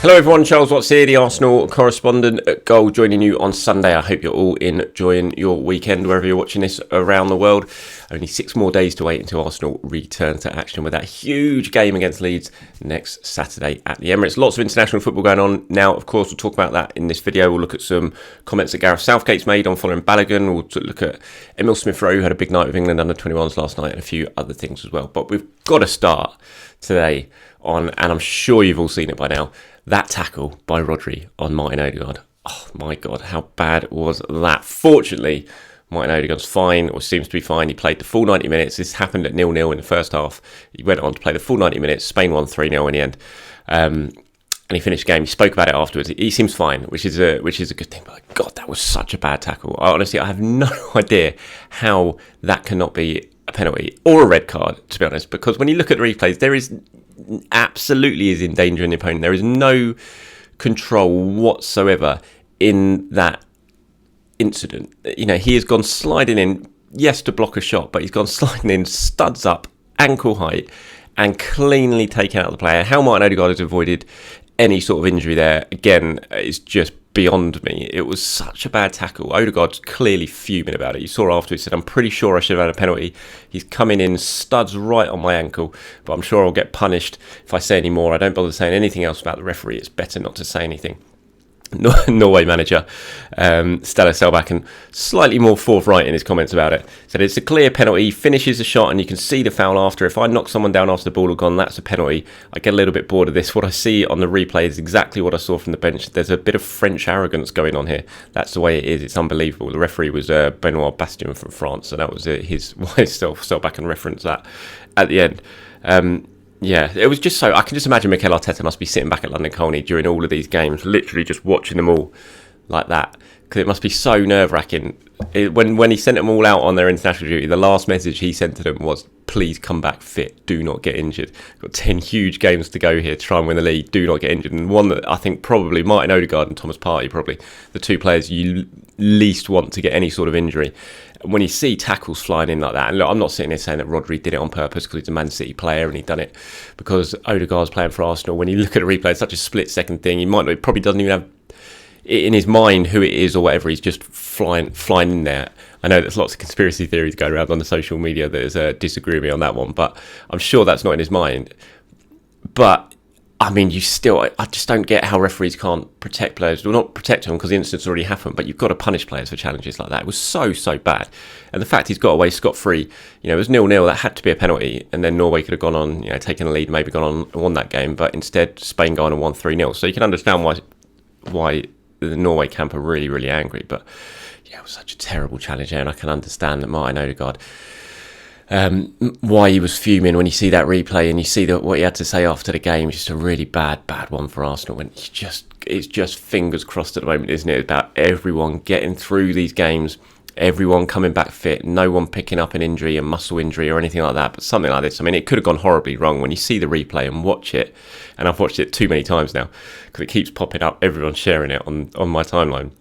Hello everyone, Charles Watts here, the Arsenal correspondent at Goal, joining you on Sunday. I hope you're all enjoying your weekend wherever you're watching this around the world. Only 6 more days to wait until Arsenal return to action with that huge game against Leeds next Saturday at the Emirates. Lots of international football going on now. Of course, we'll talk about that in this video. We'll look at some comments that Gareth Southgate's made on Folarin Balogun. We'll look at Emile Rowe, who had a big night with England under 21s last night, and a few other things as well. But we've got to start today on, and I'm sure you've all seen it by now, that tackle by Rodri on Martin Odegaard. Oh my God, how bad was that? Fortunately, Martin Odegaard's fine, or seems to be fine. He played the full 90 minutes. This happened at 0-0 in the first half. He went on to play the full 90 minutes. Spain won 3-0 in the end. And he finished the game. He spoke about it afterwards. He seems fine, which is a good thing. But God, that was such a bad tackle. I have no idea how that cannot be a penalty or a red card, to be honest, because when you look at the replays, there is absolutely is endangering the opponent. There is no control whatsoever in that incident. You know, he has gone sliding in, yes, to block a shot, but he's gone sliding in, studs up, ankle height, and cleanly taken out the player. How Martin Odegaard has avoided any sort of injury there, again, is just beyond me. It was such a bad tackle. Odegaard's clearly fuming about it. You saw afterwards, he said, I'm pretty sure I should have had a penalty. He's coming in, studs right on my ankle, but I'm sure I'll get punished if I say any more. I don't bother saying anything else about the referee. It's better not to say anything. Norway manager Stella Selbakken, slightly more forthright in his comments about it, said it's a clear penalty. He finishes the shot and you can see the foul after. If I knock someone down after the ball had gone, that's a penalty. I get a little bit bored of this. What I see on the replay is exactly what I saw from the bench. There's a bit of French arrogance going on here. That's the way it is. It's unbelievable. The referee was Benoit Bastien from France, so that was his Selbakken reference that at the end. Yeah, it was just so... I can just imagine Mikel Arteta must be sitting back at London Colney during all of these games, literally just watching them all like that, because it must be so nerve-wracking. When he sent them all out on their international duty, the last message he sent to them was, please come back fit, do not get injured. Got 10 huge games to go here to try and win the league, do not get injured. And one that I think probably Martin Odegaard and Thomas Partey, probably the two players you least want to get any sort of injury. When you see tackles flying in like that, and look, I'm not sitting here saying that Rodri did it on purpose because he's a Man City player and he'd done it because Odegaard's playing for Arsenal. When you look at a replay, it's such a split-second thing. He probably doesn't even have it in his mind who it is or whatever. He's just flying in there. I know there's lots of conspiracy theories going around on the social media that disagree with me on that one, but I'm sure that's not in his mind. But I mean, I just don't get how referees can't protect players. Well, not protect them because the incident's already happened, but you've got to punish players for challenges like that. It was so bad. And the fact he's got away scot-free, it was 0-0, that had to be a penalty. And then Norway could have gone on, taken the lead, maybe gone on and won that game. But instead, Spain go on and won 3-0. So you can understand why the Norway camp are really, really angry. But yeah, it was such a terrible challenge there. And I can understand that Martin Odegaard... why he was fuming when you see that replay and you see what he had to say after the game. Just a really bad one for Arsenal. When it's just fingers crossed at the moment, isn't it? About everyone getting through these games, everyone coming back fit, no one picking up an injury, a muscle injury or anything like that. But something like this, I mean, it could have gone horribly wrong when you see the replay and watch it. And I've watched it too many times now because it keeps popping up. Everyone's sharing it on my timeline.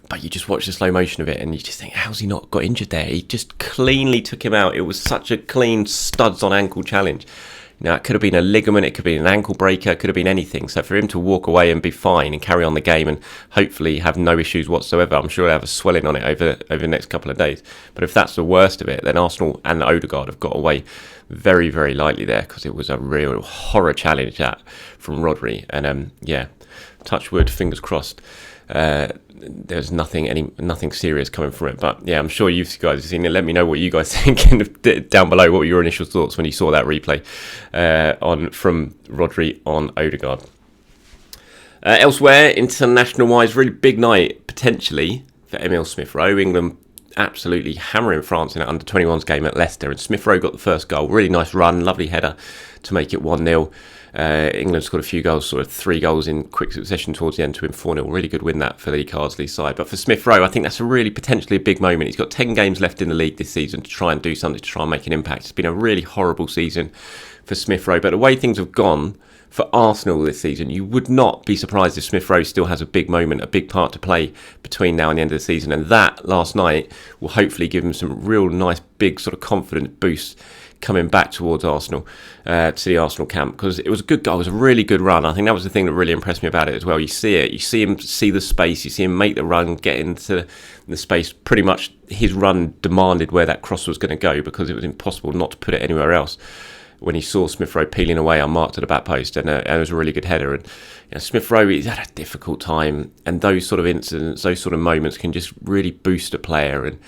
But you just watch the slow motion of it and you just think, how's he not got injured there? He just cleanly took him out. It was such a clean studs on ankle challenge. Now, it could have been a ligament, it could have been an ankle breaker, it could have been anything. So for him to walk away and be fine and carry on the game and hopefully have no issues whatsoever, I'm sure he'll have a swelling on it over the next couple of days. But if that's the worst of it, then Arsenal and Odegaard have got away very, very lightly there because it was a real horror challenge that from Rodri. And touch wood, fingers crossed. There's nothing serious coming from it, but yeah, I'm sure you guys have seen it. Let me know what you guys think down below. What were your initial thoughts when you saw that replay from Rodri on Odegaard? Elsewhere, international wise, really big night potentially for Emile Rowe. England absolutely hammering France in an under 21s game at Leicester, and Rowe got the first goal. Really nice run, lovely header to make it 1-0. England scored a few goals, sort of 3 goals in quick succession towards the end to win 4-0. Really good win that for Lee Cardsley's side. But for Rowe, I think that's a really potentially a big moment. He's got 10 games left in the league this season to try and do something, to try and make an impact. It's been a really horrible season for Rowe. But the way things have gone for Arsenal this season, you would not be surprised if Rowe still has a big moment, a big part to play between now and the end of the season. And that last night will hopefully give him some real nice, big sort of confidence boost coming back towards Arsenal, to the Arsenal camp, because it was a good goal. It was a really good run. I think that was the thing that really impressed me about it as well. You see it, you see him see the space, you see him make the run, get into the space. Pretty much his run demanded where that cross was going to go, because it was impossible not to put it anywhere else. When he saw Smith Rowe peeling away unmarked to the back post, and it was a really good header. And Smith Rowe, he's had a difficult time, and those sort of incidents, those sort of moments can just really boost a player and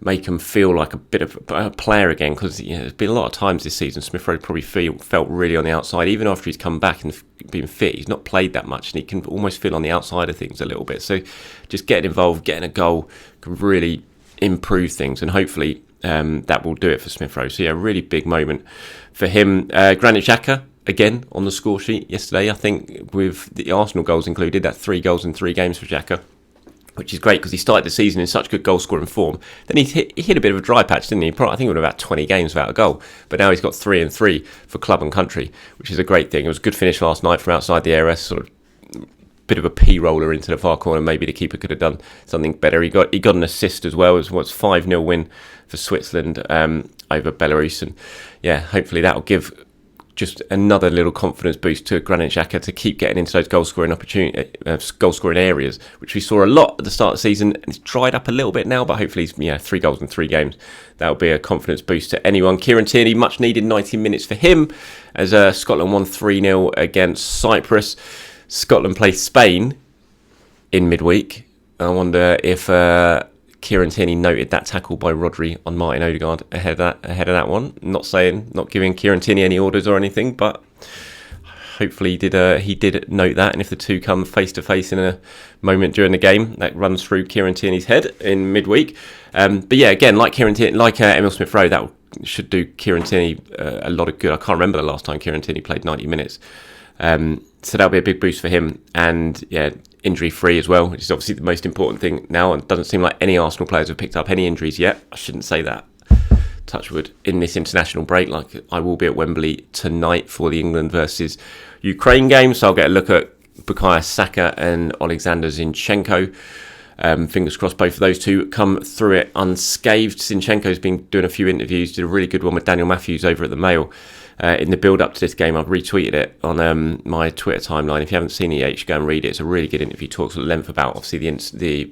make them feel like a bit of a player again, because there's been a lot of times this season Smith Rowe probably felt really on the outside. Even after he's come back and been fit, he's not played that much, and he can almost feel on the outside of things a little bit. So just getting involved, getting a goal can really improve things, and hopefully that will do it for Smith Rowe. So yeah, a really big moment for him. Granit Xhaka again on the score sheet yesterday, I think, with the Arsenal goals included. That's 3 goals in 3 games for Xhaka, which is great, because he started the season in such good goal-scoring form. Then he hit a bit of a dry patch, didn't he? I think it was about 20 games without a goal. But now he's got 3 and 3 for club and country, which is a great thing. It was a good finish last night from outside the area, sort of bit of a P-roller into the far corner. Maybe the keeper could have done something better. He got an assist as well. It was 5-0 win for Switzerland over Belarus. And yeah, hopefully that'll give just another little confidence boost to Granit Xhaka to keep getting into those goal-scoring areas, which we saw a lot at the start of the season. It's dried up a little bit now, but hopefully he's 3 goals in 3 games. That'll be a confidence boost to anyone. Kieran Tierney, much needed 90 minutes for him, as Scotland won 3-0 against Cyprus. Scotland play Spain in midweek. I wonder if Kieran Tierney noted that tackle by Rodri on Martin Odegaard ahead of that one. Not giving Kieran Tierney any orders or anything, but hopefully he did note that. And if the two come face to face in a moment during the game, that runs through Kieran Tierney's head in midweek. But yeah, again, like Emile Smith Rowe, that should do Kieran Tierney a lot of good. I can't remember the last time Kieran Tierney played 90 minutes. So that'll be a big boost for him, and yeah, injury free as well, which is obviously the most important thing now. And it doesn't seem like any Arsenal players have picked up any injuries yet. I shouldn't say that, touch wood, in this international break. Like, I will be at Wembley tonight for the England versus Ukraine game, so I'll get a look at Bukayo Saka and Alexander Zinchenko. Fingers crossed both of those two come through it unscathed. Zinchenko's been doing a few interviews, did a really good one with Daniel Matthews over at the Mail. In the build-up to this game, I've retweeted it on my Twitter timeline. If you haven't seen it yet, you should go and read it. It's a really good interview. Talks at length about, obviously, the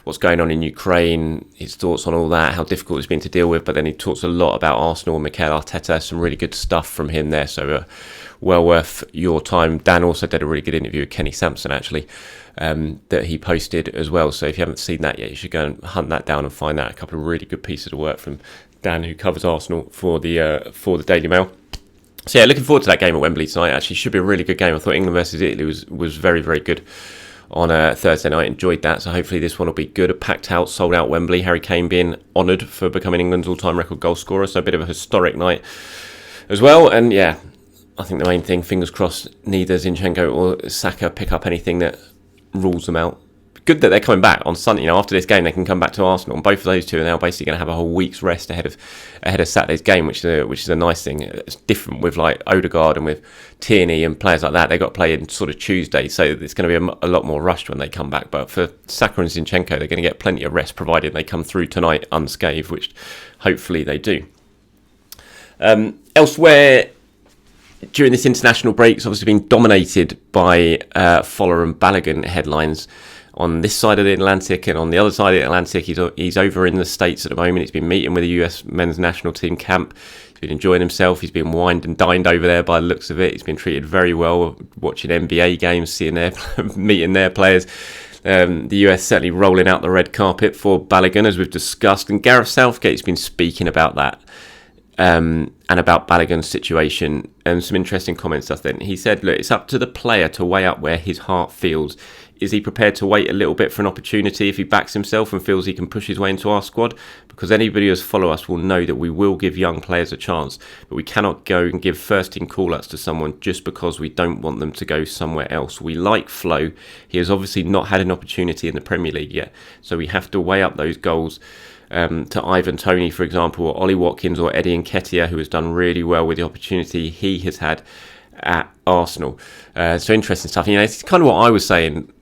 what's going on in Ukraine, his thoughts on all that, how difficult it's been to deal with. But then he talks a lot about Arsenal and Mikel Arteta. Some really good stuff from him there. So well worth your time. Dan also did a really good interview with Kenny Sampson, actually, that he posted as well. So if you haven't seen that yet, you should go and hunt that down and find that. A couple of really good pieces of work from Dan, who covers Arsenal for the Daily Mail. So yeah, looking forward to that game at Wembley tonight. Actually, should be a really good game. I thought England versus Italy was very, very good on Thursday night. Enjoyed that. So hopefully this one will be good. A packed out, sold out Wembley. Harry Kane being honoured for becoming England's all-time record goal scorer. So a bit of a historic night as well. And yeah, I think the main thing, fingers crossed, neither Zinchenko or Saka pick up anything that rules them out. Good that they're coming back on Sunday. After this game, they can come back to Arsenal. And both of those two are now basically going to have a whole week's rest ahead of Saturday's game, which is a nice thing. It's different with like Odegaard and with Tierney and players like that. They got to play in sort of Tuesday, so it's going to be a lot more rushed when they come back. But for Saka and Zinchenko, they're going to get plenty of rest, provided they come through tonight unscathed, which hopefully they do. Elsewhere, during this international break, it's obviously been dominated by Folarin Balogun headlines. On this side of the Atlantic, and on the other side of the Atlantic, he's over in the States at the moment. He's been meeting with the US men's national team camp. He's been enjoying himself. He's been wined and dined over there by the looks of it. He's been treated very well, watching NBA games, meeting their players. The US certainly rolling out the red carpet for Balogun, as we've discussed. And Gareth Southgate's been speaking about that and about Balogun's situation, and some interesting comments, I think. He said, look, it's up to the player to weigh up where his heart feels. Is he prepared to wait a little bit for an opportunity if he backs himself and feels he can push his way into our squad? Because anybody who has followed us will know that we will give young players a chance, but we cannot go and give first-team call-ups to someone just because we don't want them to go somewhere else. We like Flo. He has obviously not had an opportunity in the Premier League yet, so we have to weigh up those goals to Ivan Toney, for example, or Ollie Watkins or Eddie Nketiah, who has done really well with the opportunity he has had at Arsenal. So interesting stuff. It's kind of what I was saying,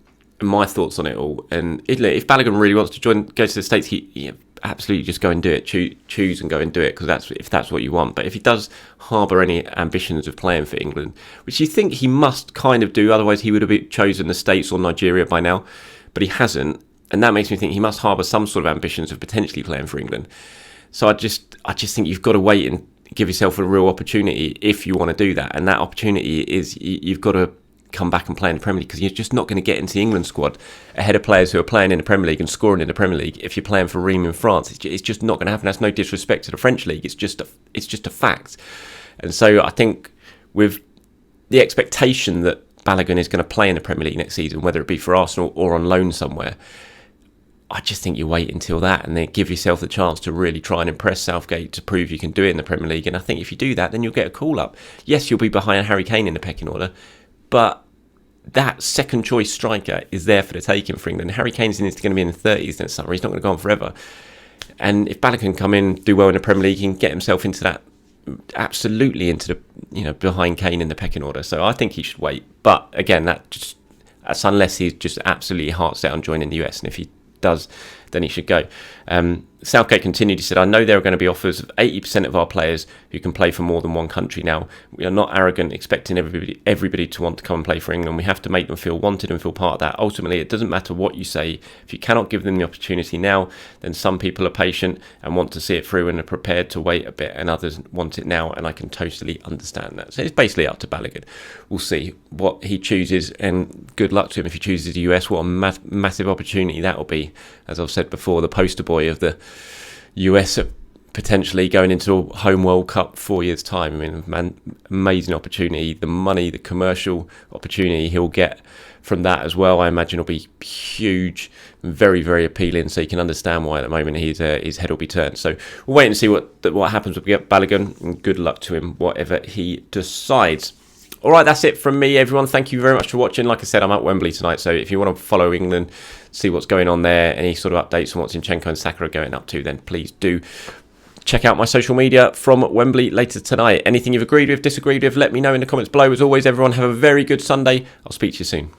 my thoughts on it all. And if Balogun really wants to go to the States, he absolutely just go and do it. Choose and go and do it, because if that's what you want. But if he does harbour any ambitions of playing for England, which you think he must kind of do, otherwise he would have chosen the States or Nigeria by now, but he hasn't, and that makes me think he must harbour some sort of ambitions of potentially playing for England. So I just think you've got to wait and give yourself a real opportunity if you want to do that, and that opportunity is you've got to come back and play in the Premier League, because you're just not going to get into the England squad ahead of players who are playing in the Premier League and scoring in the Premier League if you're playing for Reims in France. It's just not going to happen. That's no disrespect to the French league. It's just a fact. And so I think with the expectation that Balogun is going to play in the Premier League next season, whether it be for Arsenal or on loan somewhere, I just think you wait until that and then give yourself the chance to really try and impress Southgate to prove you can do it in the Premier League. And I think if you do that, then you'll get a call up. Yes, you'll be behind Harry Kane in the pecking order, but that second choice striker is there for the taking for England. Harry Kane's going to be in the 30s next summer. He's not going to go on forever. And if Balogun can come in, do well in the Premier League, he can get himself into that, absolutely into the, behind Kane in the pecking order. So I think he should wait. But again, that's unless he's just absolutely heart set on joining the US. And if he does, then he should go. Southgate continued, he said, I know there are going to be offers of 80% of our players who can play for more than one country now. We are not arrogant, expecting everybody to want to come and play for England. We have to make them feel wanted and feel part of that. Ultimately, it doesn't matter what you say. If you cannot give them the opportunity now, then some people are patient and want to see it through and are prepared to wait a bit, and others want it now, and I can totally understand that. So it's basically up to Balogun. We'll see what he chooses, and good luck to him if he chooses the US. What a massive opportunity that will be. As I've said before, the poster boy of the US potentially going into a home World Cup 4 years' time. I mean, amazing opportunity. The money, the commercial opportunity he'll get from that as well, I imagine, will be huge, very, very appealing. So you can understand why at the moment his head will be turned. So we'll wait and see what happens with Balogun, and good luck to him, whatever he decides. All right, that's it from me, everyone. Thank you very much for watching. Like I said, I'm at Wembley tonight, so if you want to follow England, see what's going on there, any sort of updates on what Zinchenko and Xhaka are going up to, then please do check out my social media from Wembley later tonight. Anything you've agreed with, disagreed with, let me know in the comments below. As always, everyone, have a very good Sunday. I'll speak to you soon.